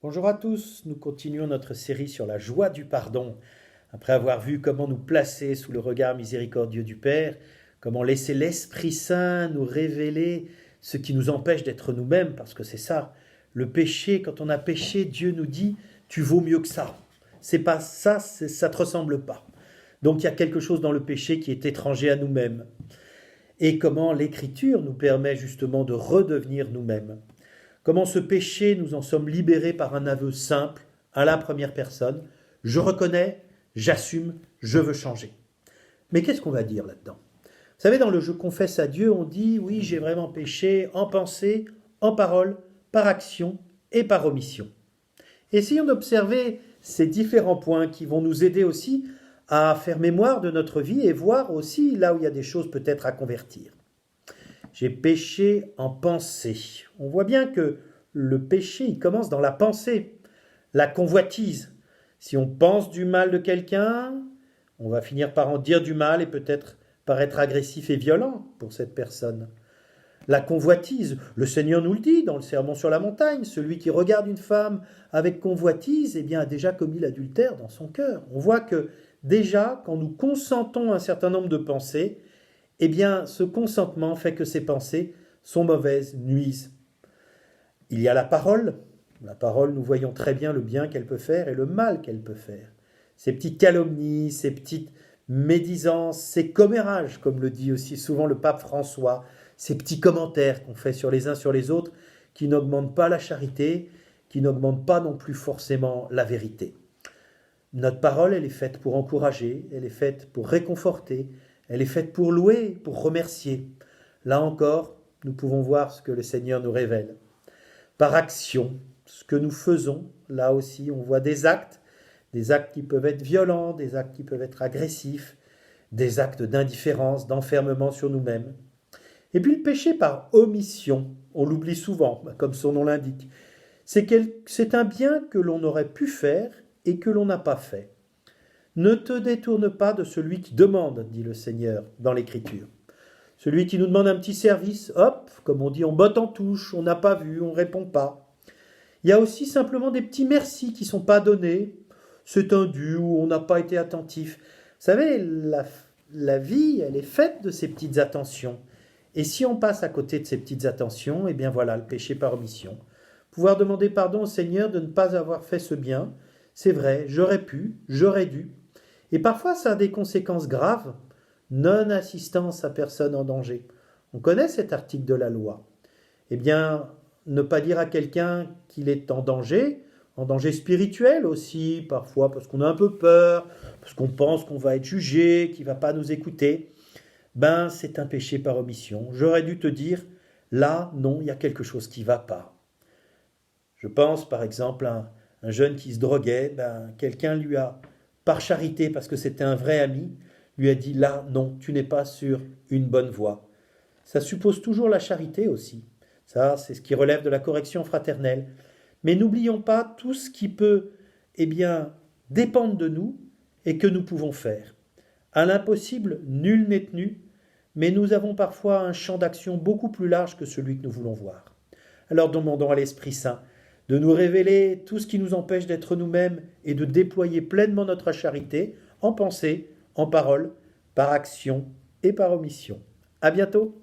Bonjour à tous, nous continuons notre série sur la joie du pardon. Après avoir vu comment nous placer sous le regard miséricordieux du Père, comment laisser l'Esprit Saint nous révéler ce qui nous empêche d'être nous-mêmes, parce que c'est ça, le péché, quand on a péché, Dieu nous dit, tu vaux mieux que ça. C'est pas ça, ça te ressemble pas. Donc il y a quelque chose dans le péché qui est étranger à nous-mêmes. Et comment l'Écriture nous permet justement de redevenir nous-mêmes. Comment ce péché, nous en sommes libérés par un aveu simple, à la première personne. Je reconnais, j'assume, je veux changer. Mais qu'est-ce qu'on va dire là-dedans? Vous savez, dans le Je confesse à Dieu, on dit, oui, j'ai vraiment péché en pensée, en parole, par action et par omission. Essayons d'observer ces différents points qui vont nous aider aussi à faire mémoire de notre vie et voir aussi là où il y a des choses peut-être à convertir. J'ai péché en pensée. On voit bien que le péché, il commence dans la pensée, la convoitise. Si on pense du mal de quelqu'un, on va finir par en dire du mal et peut-être par être agressif et violent pour cette personne. La convoitise, le Seigneur nous le dit dans le Sermon sur la montagne, celui qui regarde une femme avec convoitise, eh bien, a déjà commis l'adultère dans son cœur. On voit que déjà, quand nous consentons un certain nombre de pensées, eh bien, ce consentement fait que ces pensées sont mauvaises, nuisent. Il y a la parole. La parole, nous voyons très bien le bien qu'elle peut faire et le mal qu'elle peut faire. Ces petites calomnies, ces petites médisances, ces commérages, comme le dit aussi souvent le pape François, ces petits commentaires qu'on fait sur les uns sur les autres, qui n'augmentent pas la charité, qui n'augmentent pas non plus forcément la vérité. Notre parole, elle est faite pour encourager, elle est faite pour réconforter, elle est faite pour louer, pour remercier. Là encore, nous pouvons voir ce que le Seigneur nous révèle. Par action, ce que nous faisons, là aussi, on voit des actes qui peuvent être violents, des actes qui peuvent être agressifs, des actes d'indifférence, d'enfermement sur nous-mêmes. Et puis le péché par omission, on l'oublie souvent, comme son nom l'indique. C'est un bien que l'on aurait pu faire et que l'on n'a pas fait. Ne te détourne pas de celui qui demande, dit le Seigneur dans l'Écriture. Celui qui nous demande un petit service, hop, comme on dit, on botte en touche, on n'a pas vu, on ne répond pas. Il y a aussi simplement des petits merci qui ne sont pas donnés. C'est un dû ou on n'a pas été attentif. Vous savez, la vie, elle est faite de ces petites attentions. Et si on passe à côté de ces petites attentions, eh bien voilà, le péché par omission. Pouvoir demander pardon au Seigneur de ne pas avoir fait ce bien, c'est vrai, j'aurais pu, j'aurais dû. Et parfois, ça a des conséquences graves. Non-assistance à personne en danger. On connaît cet article de la loi. Eh bien, ne pas dire à quelqu'un qu'il est en danger spirituel aussi, parfois parce qu'on a un peu peur, parce qu'on pense qu'on va être jugé, qu'il ne va pas nous écouter, ben c'est un péché par omission. J'aurais dû te dire, là, non, il y a quelque chose qui ne va pas. Je pense par exemple à un jeune qui se droguait, ben, quelqu'un lui a, par charité, parce que c'était un vrai ami, lui a dit, là, non, tu n'es pas sur une bonne voie. Ça suppose toujours la charité aussi. Ça, c'est ce qui relève de la correction fraternelle. Mais n'oublions pas tout ce qui peut, eh bien, dépendre de nous et que nous pouvons faire. À l'impossible, nul n'est tenu, mais nous avons parfois un champ d'action beaucoup plus large que celui que nous voulons voir. Alors demandons à l'Esprit Saint de nous révéler tout ce qui nous empêche d'être nous-mêmes et de déployer pleinement notre charité en pensée, en parole, par action et par omission. À bientôt!